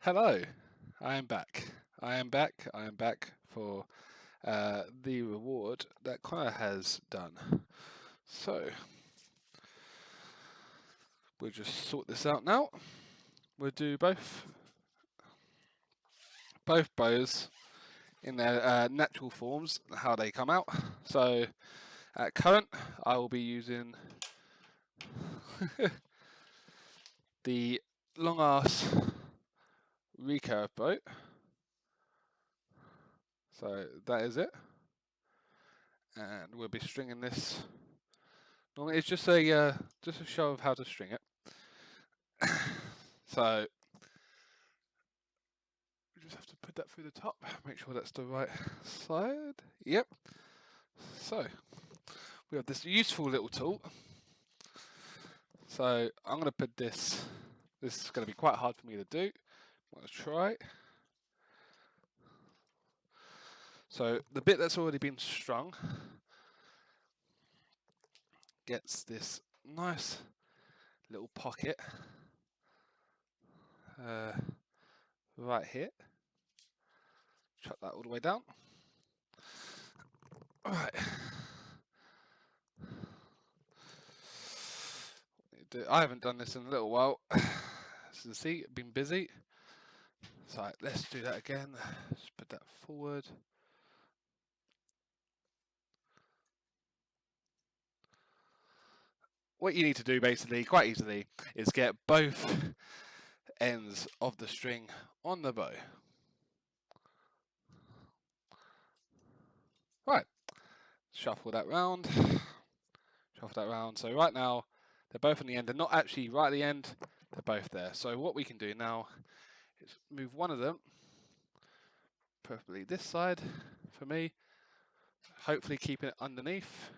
Hello, I am back. I am back for the reward that Connor has done. So we'll just sort this out now. We'll do both bows in their natural forms, how they come out. So at current, I will be using the long ass recurve bow. So that is it, and we'll be stringing this. Normally, it's just a show of how to string it. So we just have to put that through the top, make sure that's the right side. Yep. So we have this useful little tool. So I'm going to put this. This is going to be quite hard for me to do. I'm going to try. So the bit that's already been strung gets this nice little pocket right here. Chuck that all the way down. All right. I haven't done this in a little while. As you can see, I've been busy. So let's do that again. Just put that forward. What you need to do basically, quite easily, is get both ends of the string on the bow. Right, shuffle that round. Shuffle that round. So right now, they're both on the end. They're not actually right at the end. They're both there. So what we can do now is move one of them, preferably this side for me. Hopefully keeping it underneath,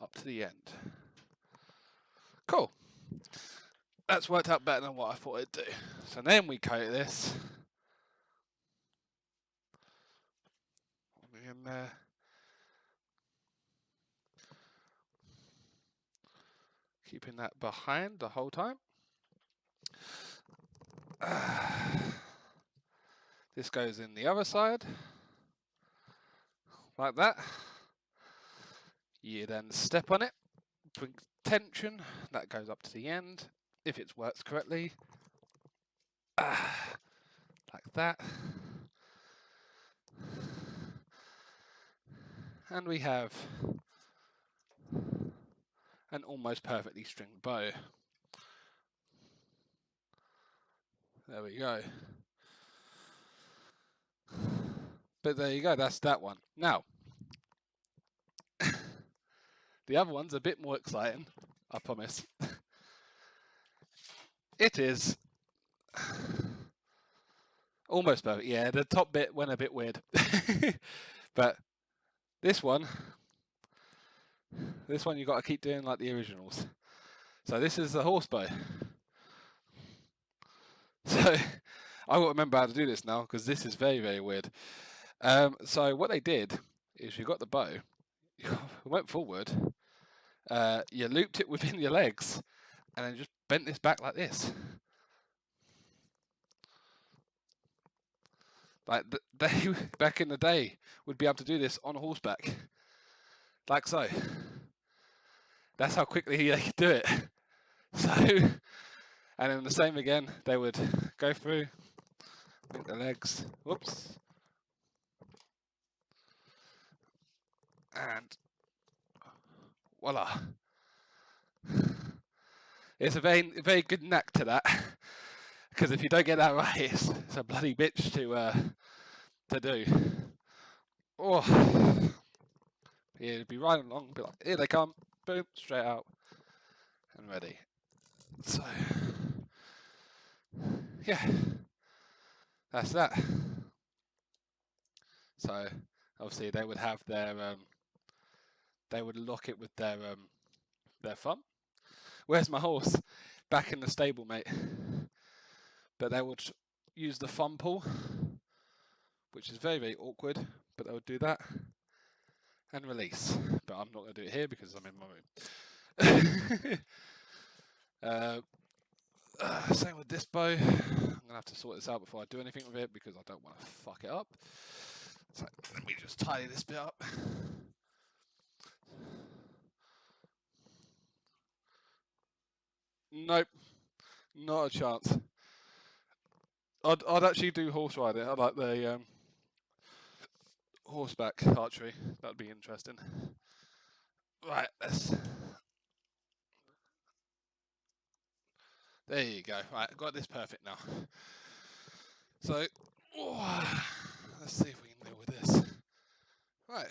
up to the end. Cool. That's worked out better than what I thought it'd do. So then we coat this in there. Keeping that behind the whole time. This goes in the other side, like that. You then step on it, bring tension, that goes up to the end, if it works correctly. Like that. And we have an almost perfectly stringed bow. There we go. But there you go, that's that one. Now, the other one's a bit more exciting, I promise. It is almost perfect. Yeah, the top bit went a bit weird. But this one you've got to keep doing like the originals. So this is the horse bow. So I won't remember how to do this now because this is very, very weird. So what they did is you got the bow, you went forward, you looped it within your legs, and then just bent this back like this. Like they back in the day would be able to do this on horseback, like so. That's how quickly they could do it. So, and then the same again, they would go through, link the legs, whoops, and voila. It's a very, very good knack to that, because if you don't get that right, it's a bloody bitch to do. Oh, yeah, it'd be riding along, be like, here they come, boom, straight out, and ready. So, yeah, that's that. So, obviously, they would have their, they would lock it with their thumb. Where's my horse? Back in the stable, mate. But they would use the thumb pull, which is very, very awkward, but they would do that and release. But I'm not going to do it here because I'm in my room. Same with this bow. I'm going going to have to sort this out before I do anything with it because I don't want to fuck it up. So let me just tidy this bit up. Nope, not a chance. I'd actually do horse riding. I like the horseback archery. That'd be interesting. Right, let's. There you go. Right, got this perfect now. So, let's see if we can deal with this. Right.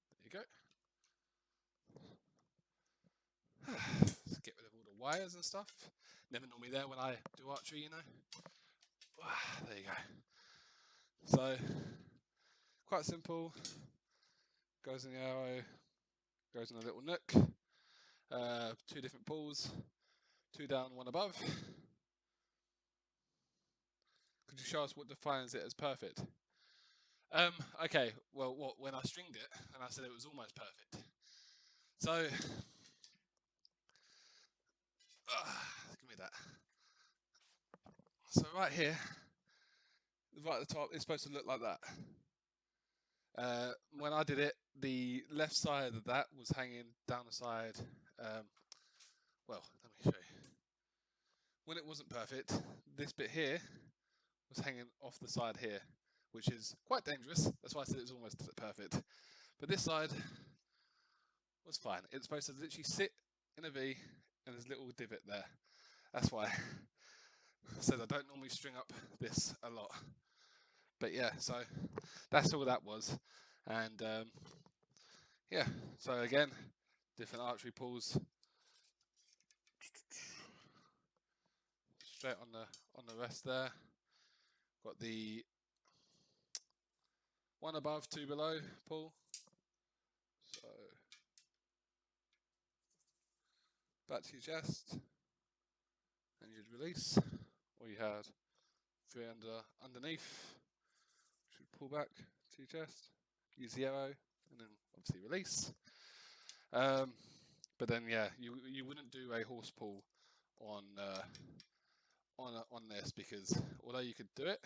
There you go. Let's get rid of all the wires and stuff. Never normally there when I do archery, you know. There you go. So, quite simple. Goes in the arrow, goes in a little nook. 2 different pulls, 2 down, 1 above. Could you show us what defines it as perfect? Okay, well, when I stringed it, and I said it was almost perfect. So, give me that. So right here, right at the top, it's supposed to look like that. When I did it, the left side of that was hanging down the side. Well, let me show you. When it wasn't perfect, this bit here was hanging off the side here, which is quite dangerous. That's why I said it was almost perfect. But this side was fine. It's supposed to literally sit in a V, and there's a little divot there. That's why I said I don't normally string up this a lot. But yeah, so that's all that was. And yeah, so again, different archery pulls. Straight on the rest there. Got the 1 above, 2 below pull. So back to your chest, and you'd release, or you had 3 underneath. Should pull back to your chest, use the arrow, and then obviously release. But then yeah, you wouldn't do a horse pull on this, because although you could do it,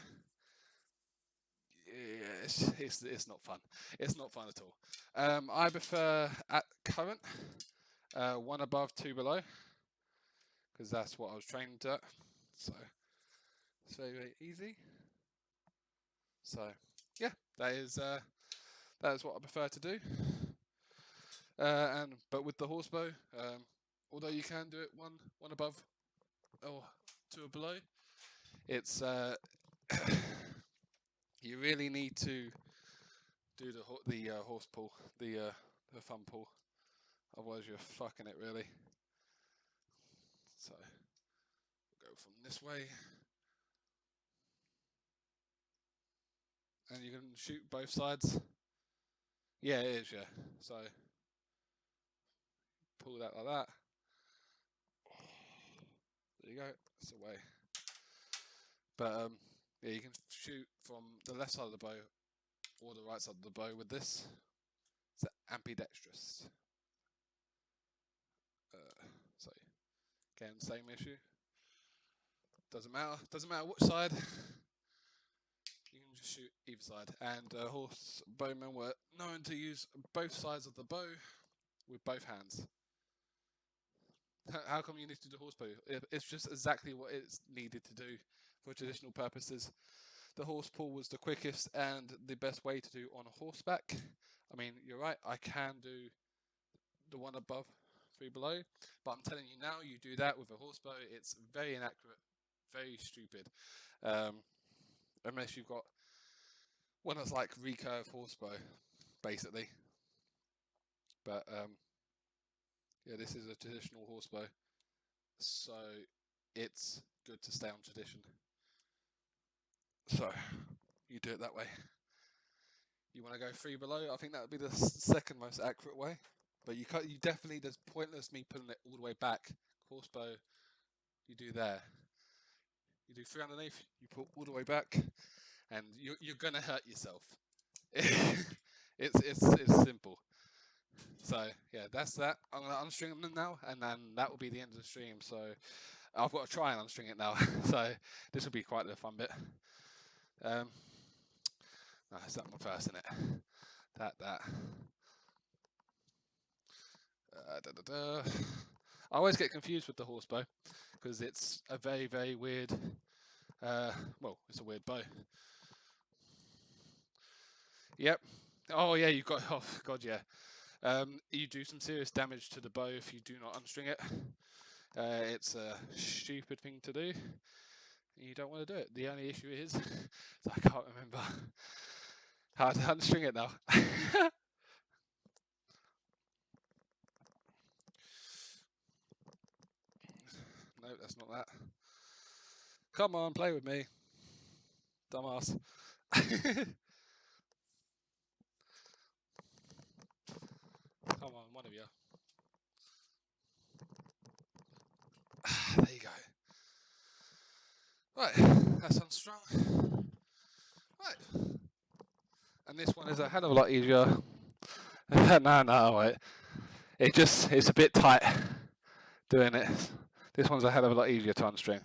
yeah, it's not fun. It's not fun at all. I prefer at current 1 above, 2 below, because that's what I was trained at. So it's very, very easy. So yeah, that is what I prefer to do. But with the horsebow, although you can do it one above or 2 below, it's you really need to do the horse pull, the thumb pull. Otherwise, you're fucking it really. So we'll go from this way, and you can shoot both sides. Yeah, it is. Yeah. So pull that like that. There you go. It's away. But yeah, you can shoot from the left side of the bow or the right side of the bow with this. It's ambidextrous. So again, same issue. Doesn't matter. Doesn't matter which side. You can just shoot either side. And horse bowmen were known to use both sides of the bow with both hands. How come you need to do horse bow? It's just exactly what it's needed to do for traditional purposes. The horse pull was the quickest and the best way to do on a horseback. I mean, you're right, I can do the 1 above, 3 below, but I'm telling you now, you do that with a horse bow, it's very inaccurate, very stupid. Unless you've got one that's like recurve horse bow, basically. But yeah, this is a traditional horse bow, so it's good to stay on tradition. So you do it that way. You want to go 3 below? I think that would be the second most accurate way. But you definitely, there's pointless me pulling it all the way back. Horse bow, you do there. You do 3 underneath, you pull all the way back, and you're gonna hurt yourself. It's simple. So yeah, that's that. I'm gonna unstring them now, and then that will be the end of the stream. So I've got to try and unstring it now, so this will be quite the fun bit. No, it's that one first, isn't it? That. I always get confused with the horse bow because it's a very, very weird. Well, it's a weird bow. Yep. Oh yeah, you've got. Oh god, yeah. You do some serious damage to the bow if you do not unstring it. It's a stupid thing to do. You don't want to do it. The only issue is I can't remember how to unstring it now. No, that's not that. Come on, play with me, dumbass. Come on, one of you. There you go. Right, that's unstrung. Right. And this one is a hell of a lot easier. No, wait. It's a bit tight doing it. This one's a hell of a lot easier to unstring.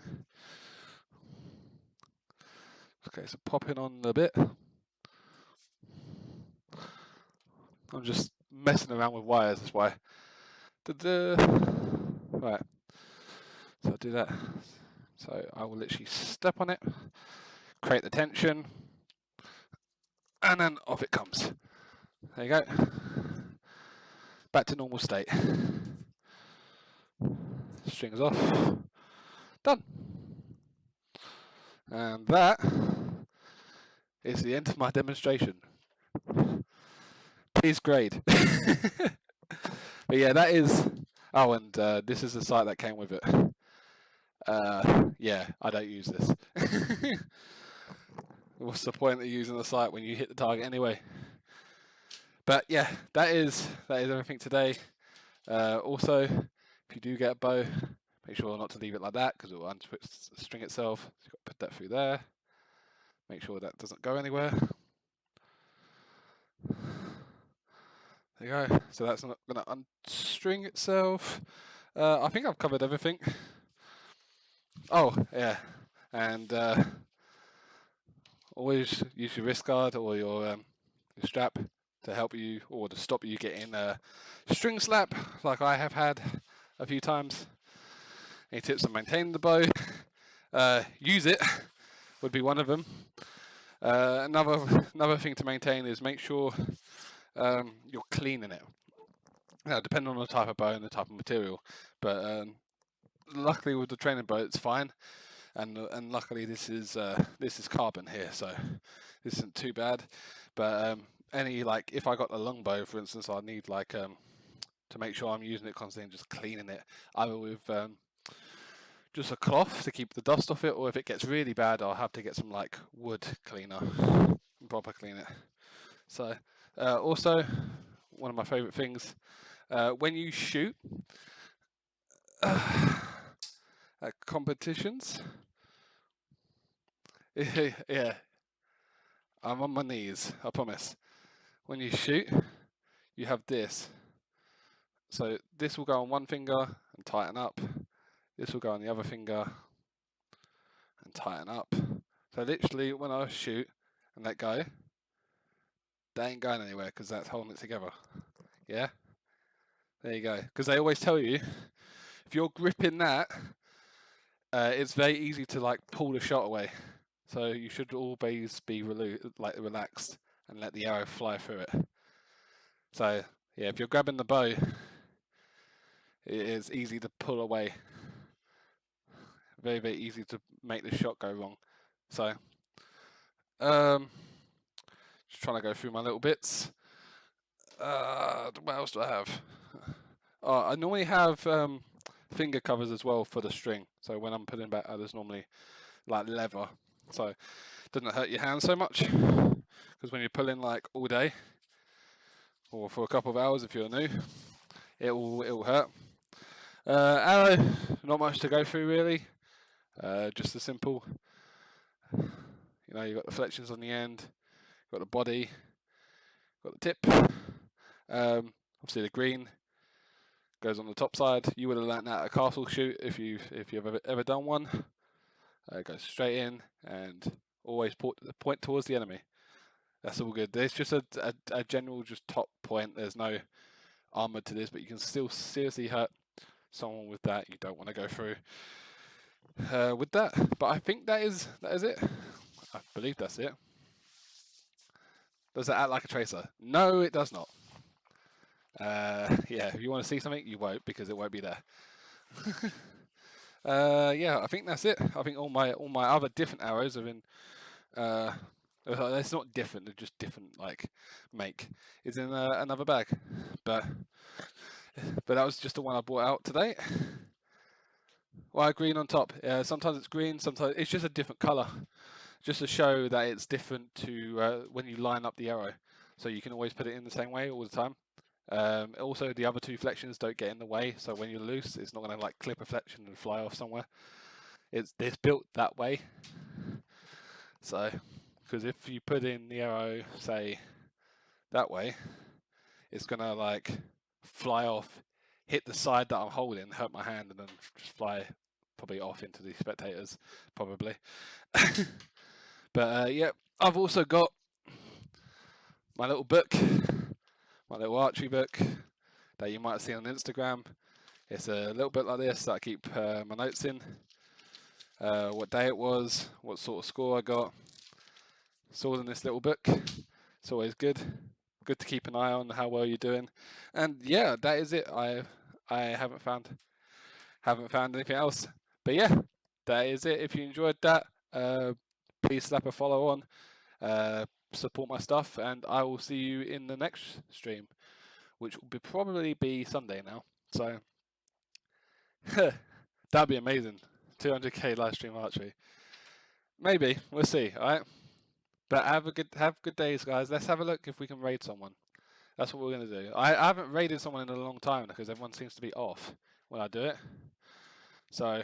Okay, so popping on a bit. I'm just messing around with wires, that's why. Right. So I'll do that. So I will literally step on it, create the tension, and then off it comes. There you go. Back to normal state. Strings off. Done. And that is the end of my demonstration. Please grade. But yeah, that is. Oh, and this is the site that came with it. Yeah, I don't use this. What's the point of using the site when you hit the target anyway? But yeah, that is everything today. Also, if you do get a bow, make sure not to leave it like that because it will untwist the string itself. So you've got to put that through there. Make sure that doesn't go anywhere. There you go. So that's not going to unstring itself. I think I've covered everything. Oh, yeah. And always use your wrist guard or your strap to help you or to stop you getting a string slap like I have had a few times. Any tips on maintaining the bow? Use it would be one of them. Another thing to maintain is make sure you're cleaning it. Now, depending on the type of bow and the type of material, but luckily with the training bow it's fine, and luckily this is carbon here, so this isn't too bad. But any like if I got a long bow, for instance, I need like to make sure I'm using it constantly and just cleaning it, either with just a cloth to keep the dust off it, or if it gets really bad, I'll have to get some like wood cleaner and proper clean it. So also one of my favorite things, when you shoot at competitions, yeah, I'm on my knees, I promise. When you shoot, you have this. So this will go on one finger and tighten up. This will go on the other finger and tighten up. So literally when I shoot and let go, they ain't going anywhere because that's holding it together. Yeah? There you go. Because they always tell you, if you're gripping that, it's very easy to like pull the shot away. So you should always be relaxed and let the arrow fly through it. So yeah, if you're grabbing the bow, it is easy to pull away. Very, very easy to make the shot go wrong. So just trying to go through my little bits. What else do I have? I normally have finger covers as well for the string. So when I'm putting back, there's normally like leather, so it doesn't hurt your hands so much. Because when you're pulling like all day, or for a couple of hours if you're new, it will hurt. Arrow, not much to go through really. Just a simple. You know, you've got the fletchings on the end, you've got the body, got the tip. Obviously the green, goes on the top side. You would have learnt that at a castle shoot if you've ever done one. It goes straight in and always point towards the enemy. That's all good. There's just a general just top point. There's no armor to this, but you can still seriously hurt someone with that. You don't want to go through with that. But I think that is it. I believe that's it. Does it act like a tracer? No, it does not. Yeah, if you want to see something, you won't, because it won't be there. Yeah, I think that's it. I think all my other different arrows have been it's not different, they're just different like make. It's in another bag. But that was just the one I brought out today. Why green on top? Sometimes it's green, sometimes it's just a different color, just to show that it's different to when you line up the arrow. So you can always put it in the same way all the time. Also, the other two flexions don't get in the way, so when you're loose, it's not going to like clip a flexion and fly off somewhere. It's built that way. So, because if you put in the arrow, say, that way, it's going to like fly off, hit the side that I'm holding, hurt my hand, and then just fly probably off into the spectators, probably. But yeah, I've also got my little book, my little archery book that you might see on Instagram. It's a little bit like this that I keep my notes in. What day it was, what sort of score I got. It's all in this little book. It's always good to keep an eye on how well you're doing. And yeah, that is it. I haven't found anything else. But yeah, that is it. If you enjoyed that, please slap a follow on, support my stuff, and I will see you in the next stream, which will probably be Sunday now. So that'd be amazing. 200k live stream archery. Maybe, we'll see. All right. But have good days, guys. Let's have a look if we can raid someone. That's what we're gonna do. I haven't raided someone in a long time because everyone seems to be off when I do it. So,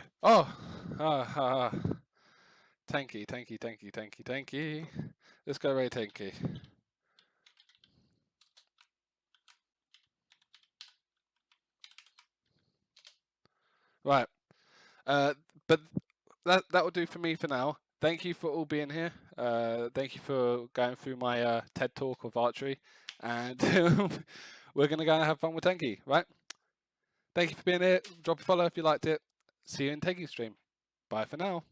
Tanky. Let's go raid Tanky. Right. But that will do for me for now. Thank you for all being here. Thank you for going through my TED talk of archery, and we're gonna go and have fun with Tanky, right? Thank you for being here. Drop a follow if you liked it. See you in Tanky's stream. Bye for now.